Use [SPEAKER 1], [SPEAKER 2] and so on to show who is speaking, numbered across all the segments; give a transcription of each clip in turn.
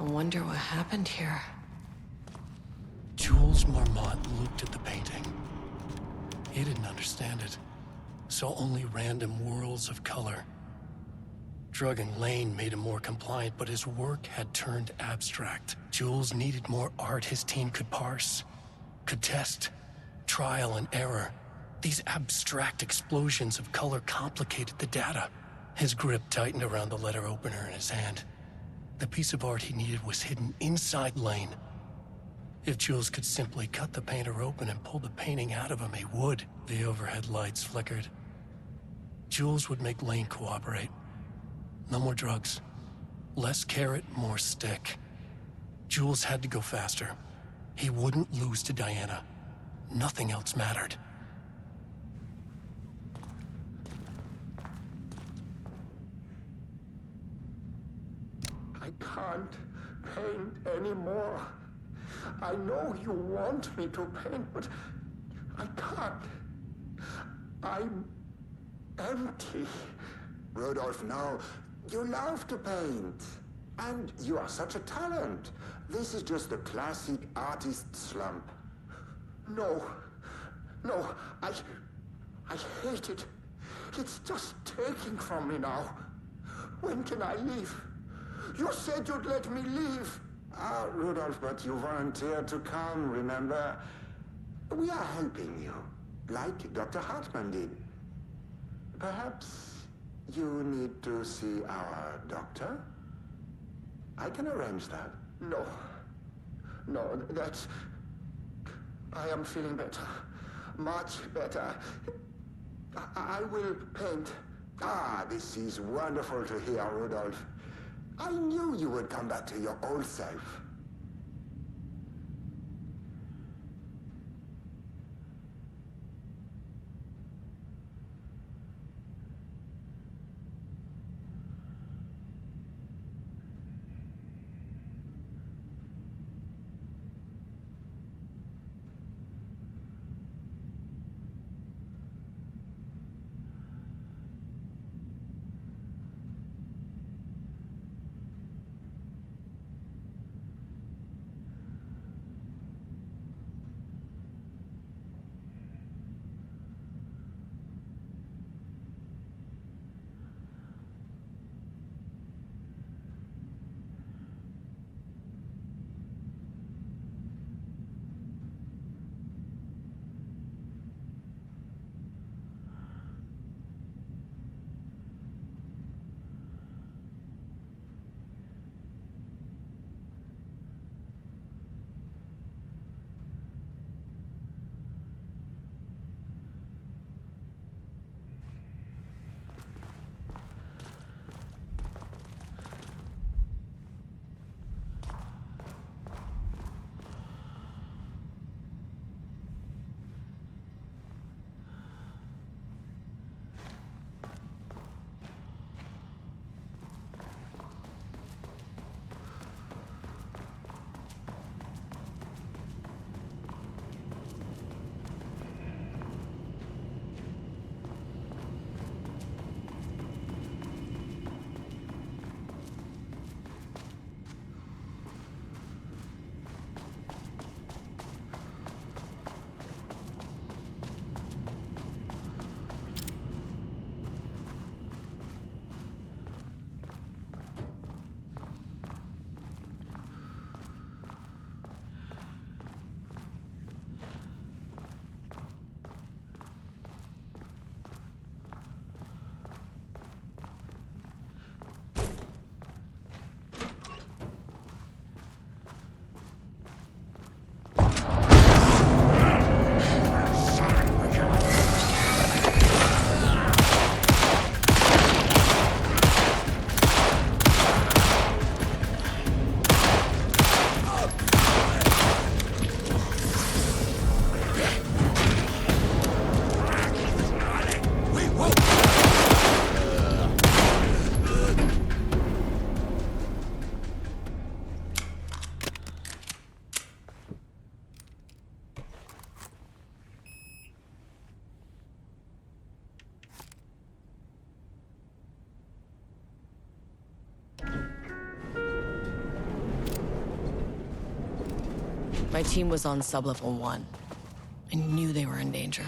[SPEAKER 1] I wonder what happened here.
[SPEAKER 2] Jules Marmont looked at the painting. He didn't understand it. Saw only random whirls of color. Drugging Lane made him more compliant, but his work had turned abstract. Jules needed more art his team could parse, could test. Trial and error. These abstract explosions of color complicated the data. His grip tightened around the letter opener in his hand. The piece of art he needed was hidden inside Lane. If Jules could simply cut the painter open and pull the painting out of him, he would. The overhead lights flickered. Jules would make Lane cooperate. No more drugs. Less carrot, more stick. Jules had to go faster. He wouldn't lose to Diana. Nothing else mattered.
[SPEAKER 3] I can't paint anymore. I know you want me to paint, but I can't. I'm empty.
[SPEAKER 4] Rudolph, no. You love to paint. And you are such a talent. This is just the classic artist slump.
[SPEAKER 3] No. No, I hate it. It's just taking from me now. When can I leave? You said you'd let me leave.
[SPEAKER 4] Ah, Rudolph, but you volunteered to come, remember? We are helping you, like Dr. Hartman did. Perhaps you need to see our doctor? I can arrange that.
[SPEAKER 3] No. No, that's... I am feeling better. Much better. I will paint.
[SPEAKER 4] Ah, this is wonderful to hear, Rudolph. I knew you would come back to your old self.
[SPEAKER 1] My team was on sublevel 1. I knew they were in danger.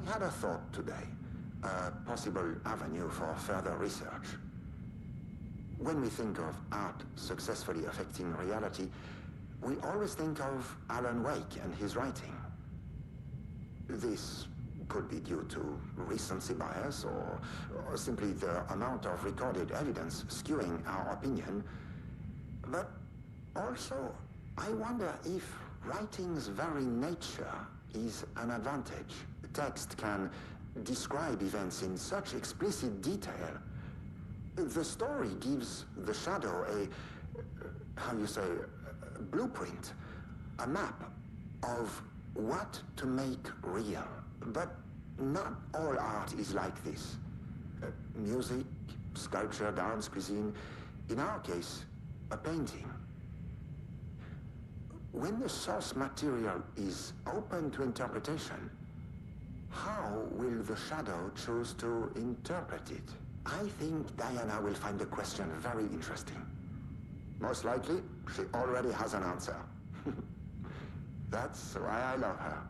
[SPEAKER 4] I had a thought today, a possible avenue for further research. When we think of art successfully affecting reality, we always think of Alan Wake and his writing. This could be due to recency bias or simply the amount of recorded evidence skewing our opinion. But also, I wonder if writing's very nature is an advantage. Text can describe events in such explicit detail. The story gives the shadow a blueprint, a map of what to make real. But not all art is like this. Music, sculpture, dance, cuisine, in our case, a painting. When the source material is open to interpretation, how will the shadow choose to interpret it? I think Diana will find the question very interesting. Most likely, she already has an answer. That's why I love her.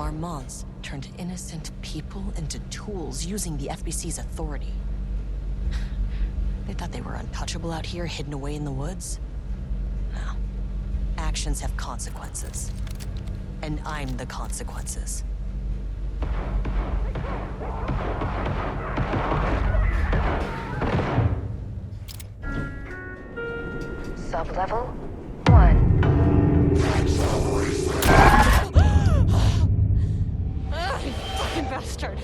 [SPEAKER 1] Marmonts turned innocent people into tools using the FBC's authority. They thought they were untouchable out here, hidden away in the woods. No. Actions have consequences. And I'm the consequences.
[SPEAKER 5] Sublevel 1.
[SPEAKER 1] You fucking bastard!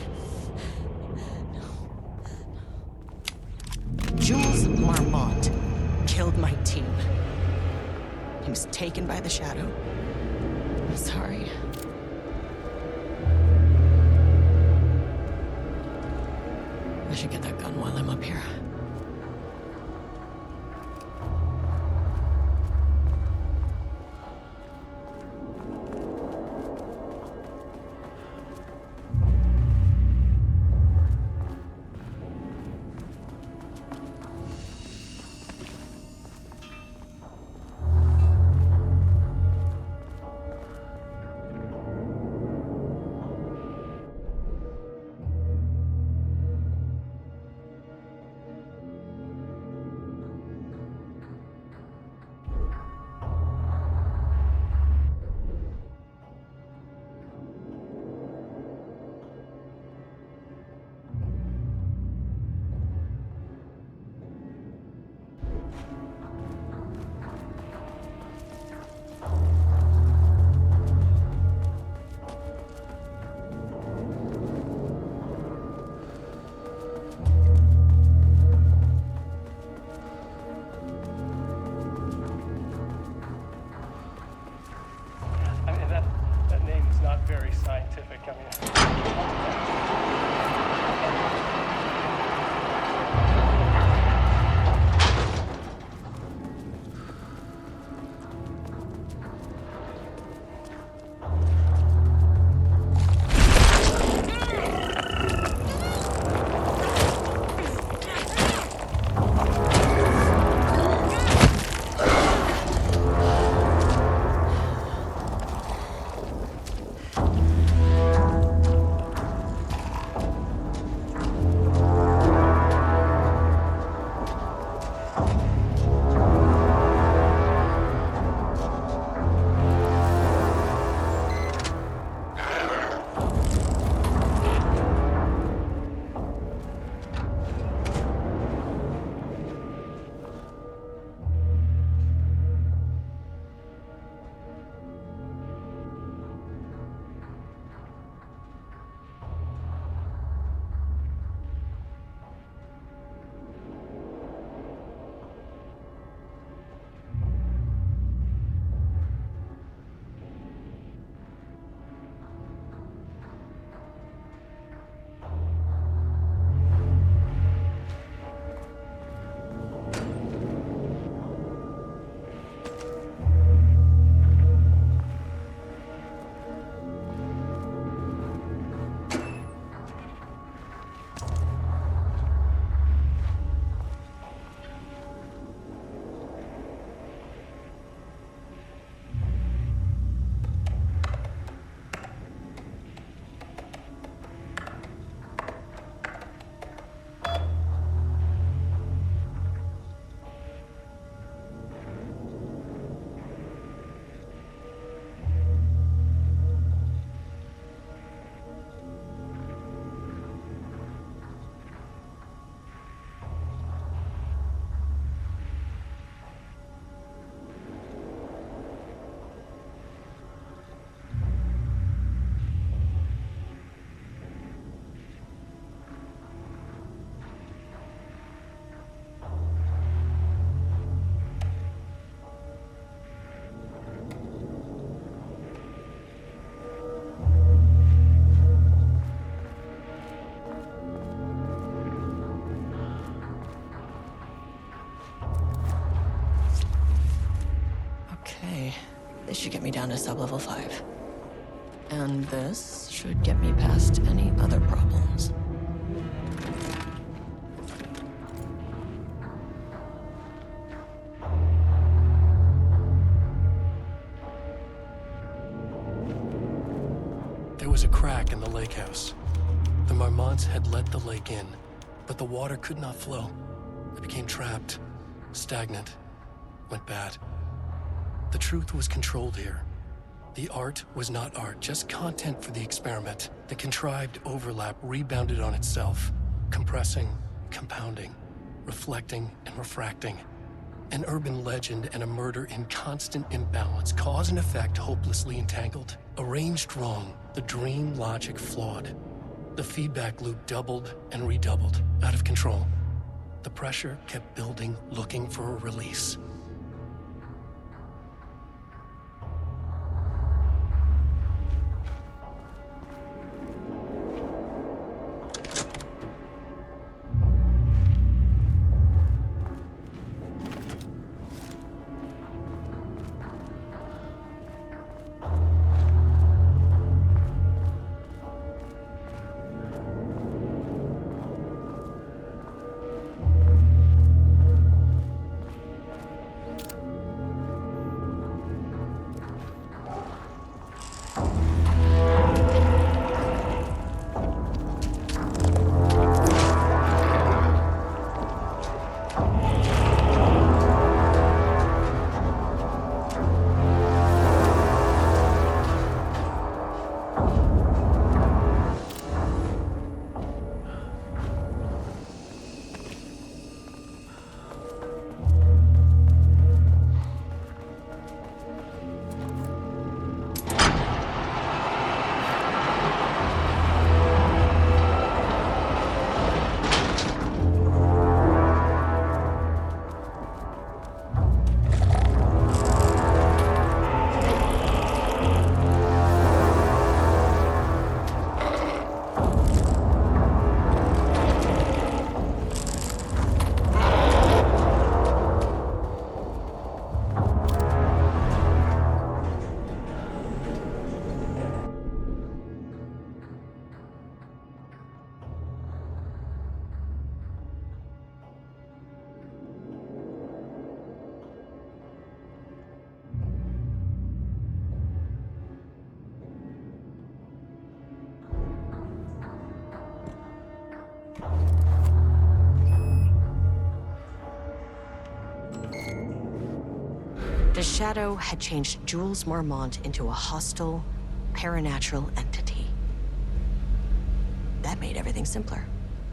[SPEAKER 1] Jules Marmont killed my team. He was taken by the Shadow. I'm sorry. I should get that gun while I'm up here.
[SPEAKER 6] That name is not very scientific. I mean,
[SPEAKER 1] This should get me down to sublevel 5. And this should get me past any other problems.
[SPEAKER 2] There was was a crack in the lake house. The Marmonts had let the lake in, but the water could not flow. It became trapped, stagnant, went bad. The truth was controlled here. The art was not art, just content for the experiment. The contrived overlap rebounded on itself, compressing, compounding, reflecting and refracting. An urban legend and a murder in constant imbalance, cause and effect hopelessly entangled. Arranged wrong, the dream logic flawed. The feedback loop doubled and redoubled, out of control. The pressure kept building, looking for a release.
[SPEAKER 1] The Shadow had changed Jules Marmont into a hostile, paranatural entity. That made everything simpler.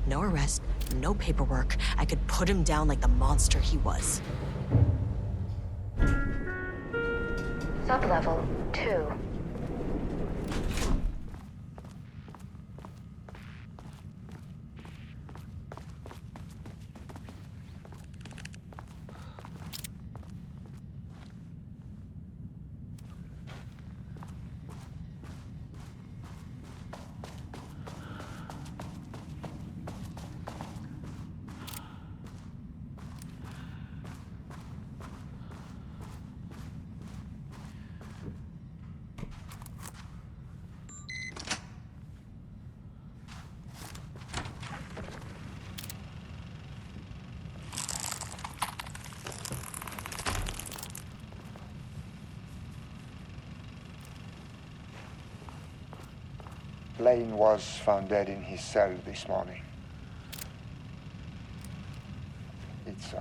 [SPEAKER 1] No arrest, no paperwork. I could put him down like the monster he was.
[SPEAKER 5] Sublevel 2.
[SPEAKER 4] Lane was found dead in his cell this morning. It's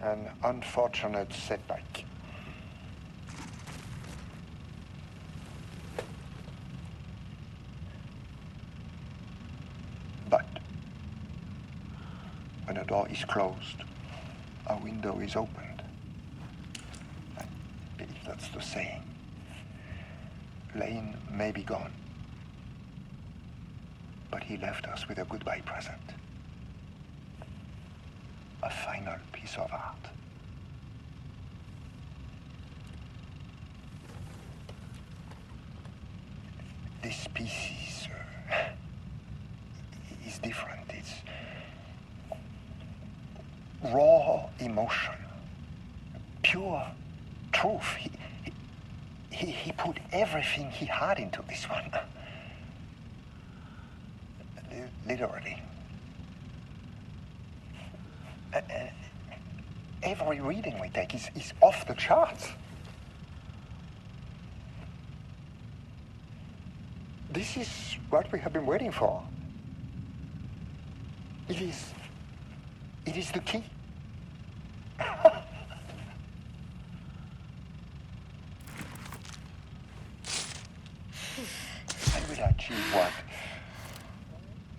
[SPEAKER 4] an unfortunate setback. But when a door is closed, a window is opened. I believe that's the saying. Lane may be gone, but he left us with a goodbye present. A final piece of art. This piece is different. It's raw emotion, pure truth. He put everything he had into this one. Literally. Every reading we take is off the charts. This is what we have been waiting for. It is the key. I will achieve what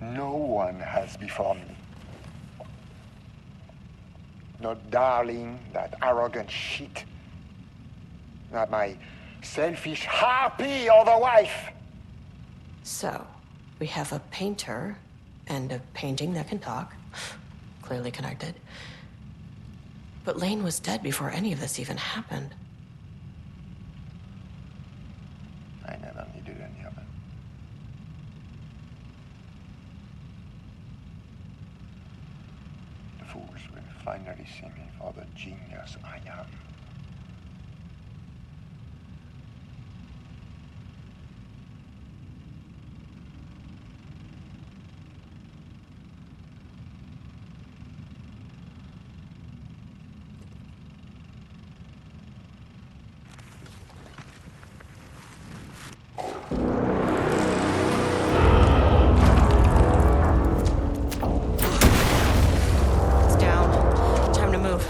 [SPEAKER 4] no one has before me. Not darling, that arrogant shit. Not my selfish harpy or the wife.
[SPEAKER 1] So, we have a painter and a painting that can talk. Clearly connected. But Lane was dead before any of this even happened.
[SPEAKER 4] I never needed any of it. The fools will finally see me for the genius I am.
[SPEAKER 1] It's down. Time to move.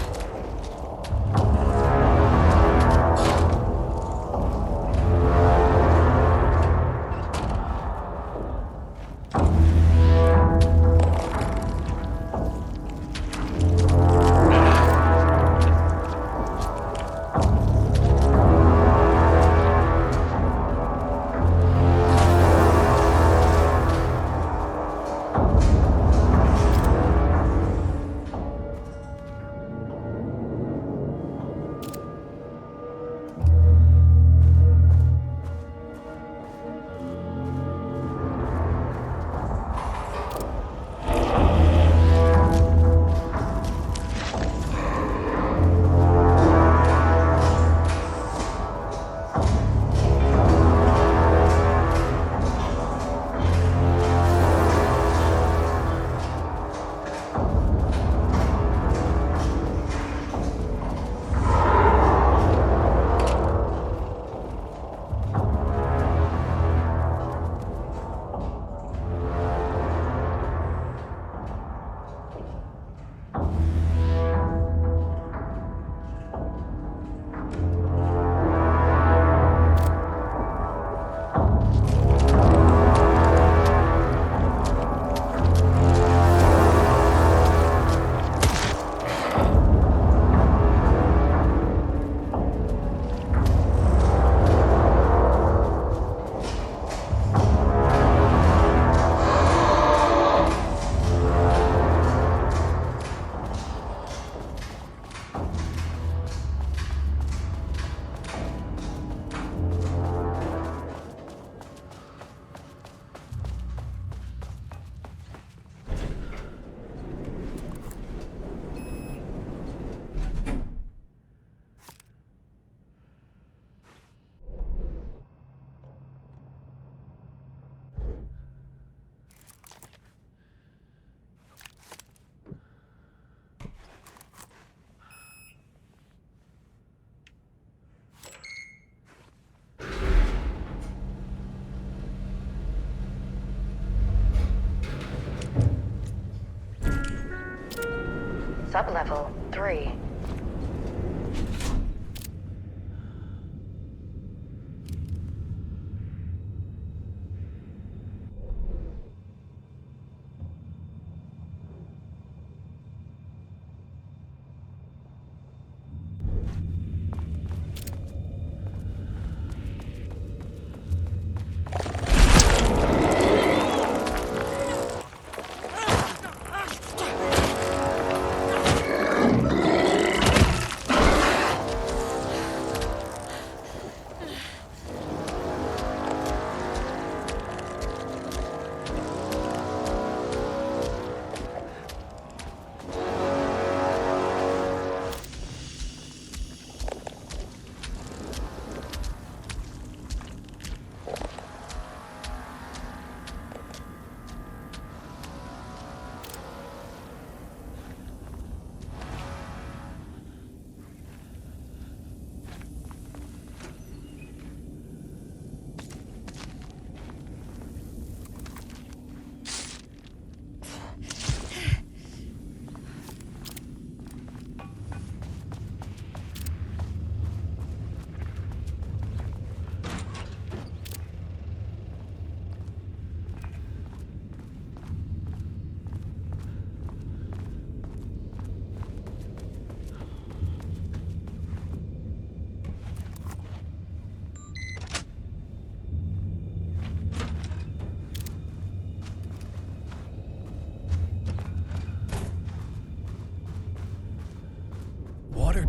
[SPEAKER 5] Sublevel 3.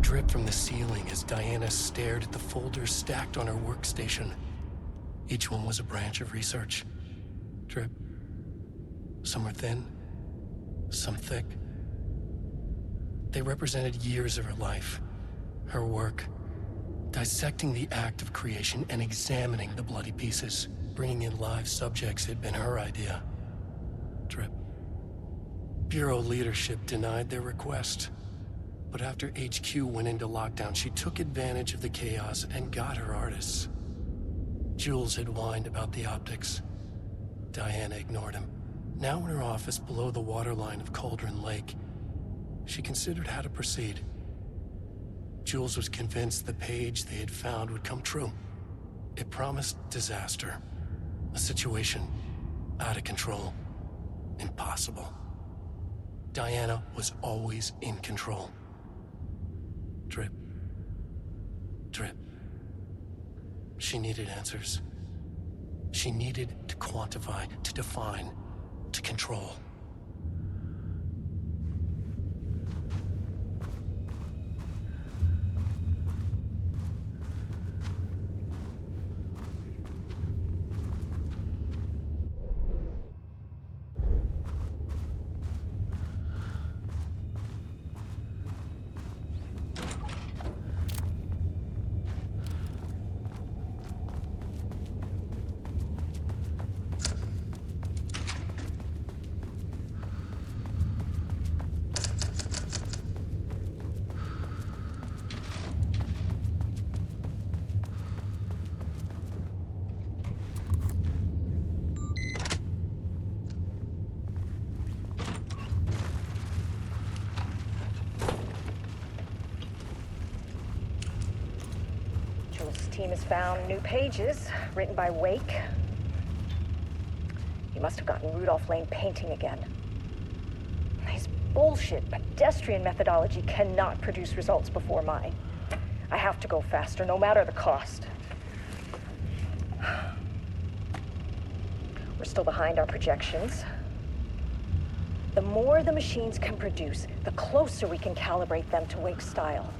[SPEAKER 2] dripped from the ceiling as Diana stared at the folders stacked on her workstation. Each one was a branch of research. Drip. Some were thin, some thick. They represented years of her life, her work, dissecting the act of creation and examining the bloody pieces. Bringing in live subjects had been her idea. Drip. Bureau leadership denied their request. But after HQ went into lockdown, she took advantage of the chaos and got her artists. Jules had whined about the optics. Diana ignored him. Now in her office below the waterline of Cauldron Lake, she considered how to proceed. Jules was convinced the page they had found would come true. It promised disaster. A situation out of control. Impossible. Diana was always in control. Drip. Drip. She needed answers. She needed to quantify, to define, to control.
[SPEAKER 5] Jules' team has found new pages written by Wake. He must have gotten Rudolph Lane painting again. His bullshit pedestrian methodology cannot produce results before mine. I have to go faster, no matter the cost. We're still behind our projections. The more the machines can produce, the closer we can calibrate them to Wake's style.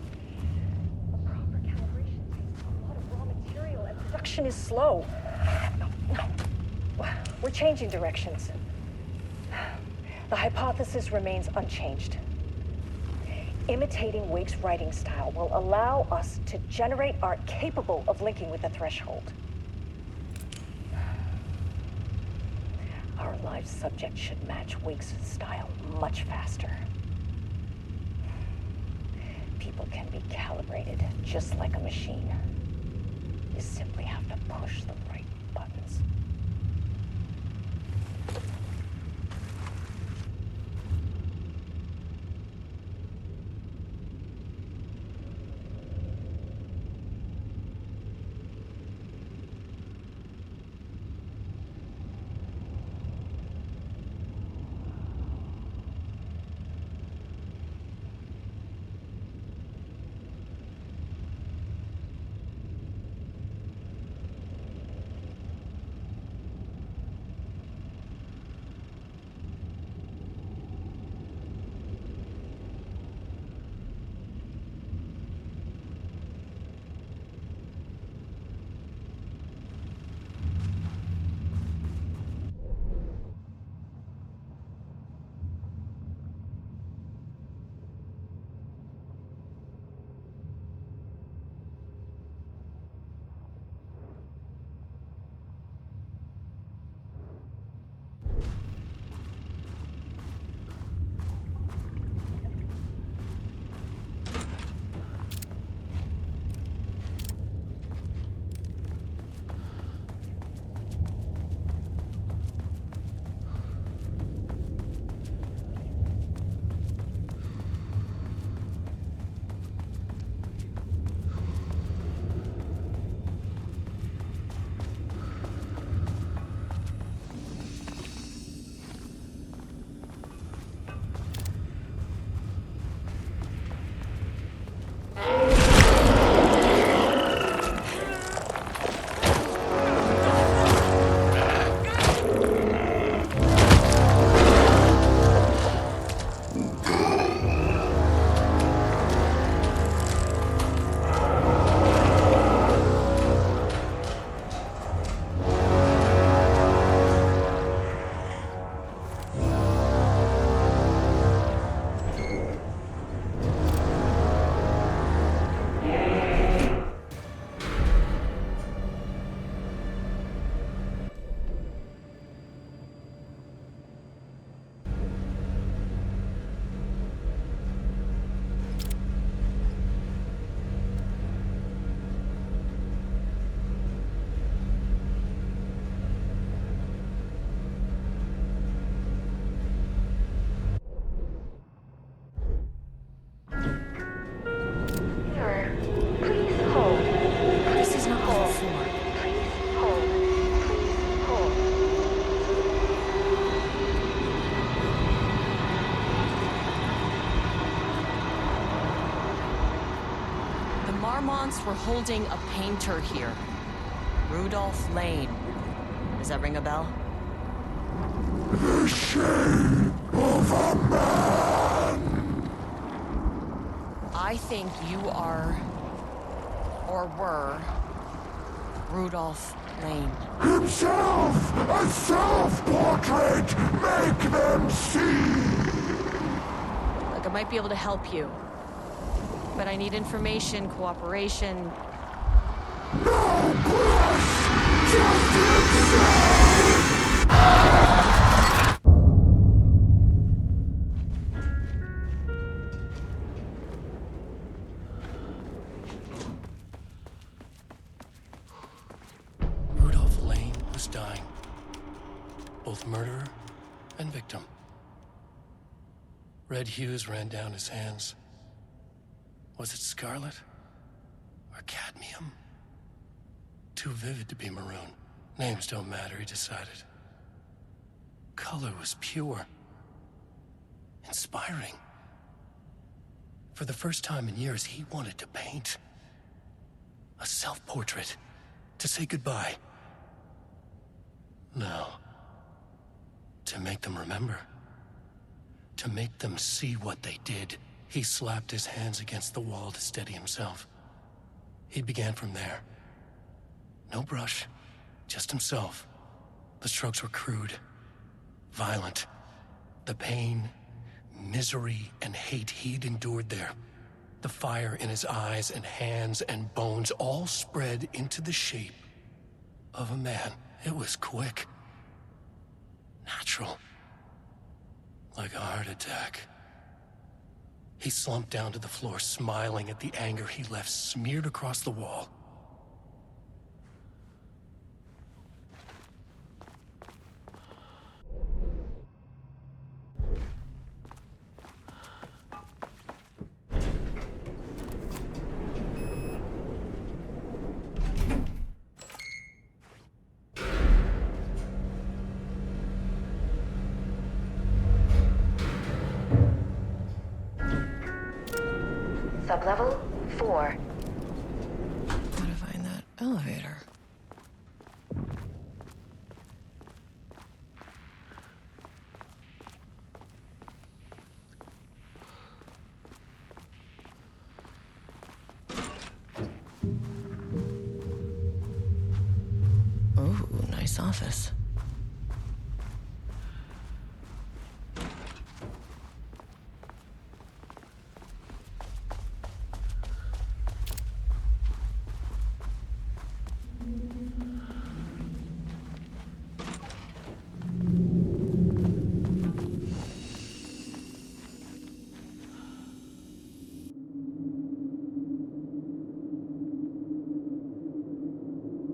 [SPEAKER 5] A proper calibration takes a lot of raw material, and production is slow. No. We're changing directions. The hypothesis remains unchanged. Imitating Wake's writing style will allow us to generate art capable of linking with the threshold. Our live subject should match Wake's style much faster. People can be calibrated just like a machine. You simply have to push the right buttons.
[SPEAKER 1] Armonts were holding a painter here. Rudolph Lane. Does that ring a bell?
[SPEAKER 3] The shame of a man!
[SPEAKER 1] I think you are, or were, Rudolph Lane.
[SPEAKER 3] Himself! A self-portrait! Make them see!
[SPEAKER 1] Look, I might be able to help you. But I need information, cooperation.
[SPEAKER 3] No brush! Just himself!
[SPEAKER 2] Rudolph Lane was dying. Both murderer and victim. Red hues ran down his hands. Was it scarlet? Or cadmium? Too vivid to be maroon. Names don't matter, he decided. Color was pure. Inspiring. For the first time in years, he wanted to paint. A self-portrait. To say goodbye. No. To make them remember. To make them see what they did. He slapped his hands against the wall to steady himself. He began from there. No brush, just himself. The strokes were crude, violent. The pain, misery, and hate he'd endured there. The fire in his eyes and hands and bones all spread into the shape of a man. It was quick. Natural. Like a heart attack. He slumped down to the floor, smiling at the anger he left smeared across the wall.
[SPEAKER 5] Sublevel 4.
[SPEAKER 1] Gotta find that elevator. Oh, nice office.